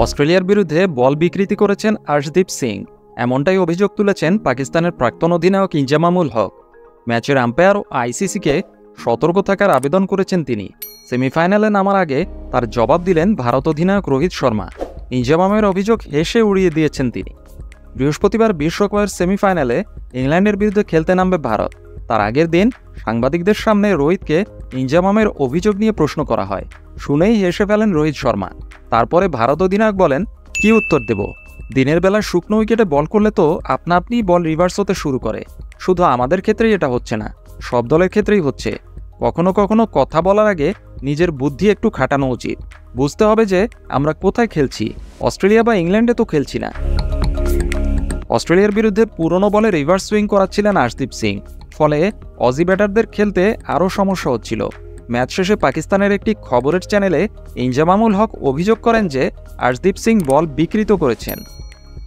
অস্ট্রেলিয়ার বিরুদ্ধে বল বিকৃতি করেছেন আর্শদীপ সিং, এমনটাই অভিযোগ তুলেছেন পাকিস্তানের প্রাক্তন অধিনায়ক ইনজামামুল হক। ম্যাচের আম্পায়ার ও আইসিসিকে সতর্ক থাকার আবেদন করেছেন তিনি। সেমিফাইনালে নামার আগে তার জবাব দিলেন ভারত অধিনায়ক রোহিত শর্মা। ইনজামামের অভিযোগ হেসে উড়িয়ে দিয়েছেন তিনি। বৃহস্পতিবার বিশ্বকাপের সেমিফাইনালে ইংল্যান্ডের বিরুদ্ধে খেলতে নামবে ভারত। তার আগের দিন সাংবাদিকদের সামনে রোহিতকে ইনজামামের অভিযোগ নিয়ে প্রশ্ন করা হয়। শুনেই হেসে ফেলেন রোহিত শর্মা। তারপরে ভারত অধিনায়ক বলেন, কি উত্তর দেব? দিনের বেলা শুকনো উইকেটে বল করলে তো আপনা আপনি বল রিভার্স হতে শুরু করে। শুধু আমাদের ক্ষেত্রেই এটা হচ্ছে না, সব দলের ক্ষেত্রেই হচ্ছে। কখনো কখনো কথা বলার আগে নিজের বুদ্ধি একটু খাটানো উচিত। বুঝতে হবে যে আমরা কোথায় খেলছি, অস্ট্রেলিয়া বা ইংল্যান্ডে তো খেলছি না। অস্ট্রেলিয়ার বিরুদ্ধে পুরনো বলে রিভার্স সুইং করাচ্ছিলেন আর্শদীপ সিং, ফলে অজি ব্যাটারদের খেলতে আরও সমস্যা হচ্ছিল। ম্যাচ শেষে পাকিস্তানের একটি খবরের চ্যানেলে ইনজামামুল হক অভিযোগ করেন যে আর্শদীপ সিং বল বিকৃত করেছেন।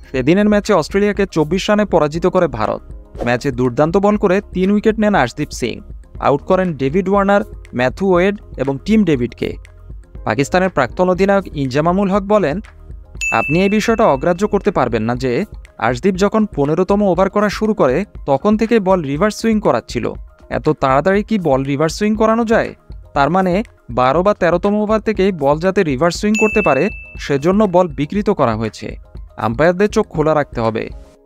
সেদিনের ম্যাচে অস্ট্রেলিয়াকে 24 রানে পরাজিত করে ভারত। ম্যাচে দুর্দান্ত বল করে 3 উইকেট নেন আর্শদীপ সিং। আউট করেন ডেভিড ওয়ার্নার, ম্যাথু ওয়েড এবং টিম ডেভিডকে। পাকিস্তানের প্রাক্তন অধিনায়ক ইনজামামুল হক বলেন, আপনি এই বিষয়টা অগ্রাহ্য করতে পারবেন না যে আর্শদীপ যখন 15তম ওভার করা শুরু করে তখন থেকে বল রিভার্স সুইং করাচ্ছিল। এত তাড়াতাড়ি কি বল রিভার্স সুইং করানো যায়? তার মানে 12 বা 13তম ওভার থেকেই বল যাতে রিভার্স সুইং করতে পারে সেজন্য বল বিকৃত করা হয়েছে। আম্পায়ারদের চোখ খোলা রাখতে হবে।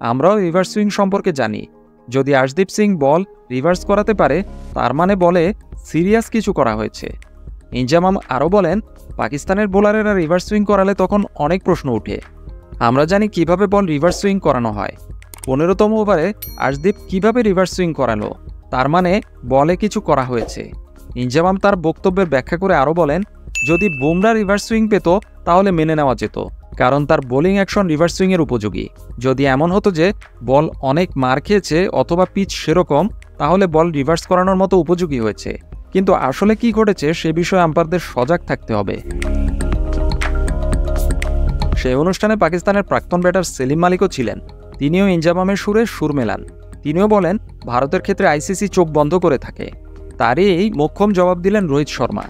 আমরাও রিভার্স সুইং সম্পর্কে জানি। যদি আর্শদীপ সিং বল রিভার্স করাতে পারে তার মানে বলে সিরিয়াস কিছু করা হয়েছে। ইনজামাম আরও বলেন, পাকিস্তানের বোলারেরা রিভার্স সুইং করালে তখন অনেক প্রশ্ন ওঠে। আমরা জানি কিভাবে বল রিভার্স সুইং করানো হয়। 15তম ওভারে আর্শদীপ কিভাবে রিভার্স সুইং করালো, তার মানে বলে কিছু করা হয়েছে। ইনজামাম তার বক্তব্যের ব্যাখ্যা করে আরও বলেন, যদি বুমরা রিভার্স সুইং পেত তাহলে মেনে নেওয়া যেত, কারণ তার বোলিং অ্যাকশন রিভার্স সুইংয়ের উপযোগী। যদি এমন হতো যে বল অনেক মার খেয়েছে অথবা পিচ সেরকম, তাহলে বল রিভার্স করানোর মতো উপযোগী হয়েছে। কিন্তু আসলে কি ঘটেছে সে বিষয়ে আম্পায়ারদের সজাগ থাকতে হবে। সেই অনুষ্ঠানে পাকিস্তানের প্রাক্তন ব্যাটার সেলিম মালিকও ছিলেন। তিনিও ইনজামামের সুরে সুর মেলান। তিনিও বলেন, ভারতের ক্ষেত্রে আইসিসি চোখ বন্ধ করে থাকে। তারই এই মোক্ষম জবাব দিলেন রোহিত শর্মা।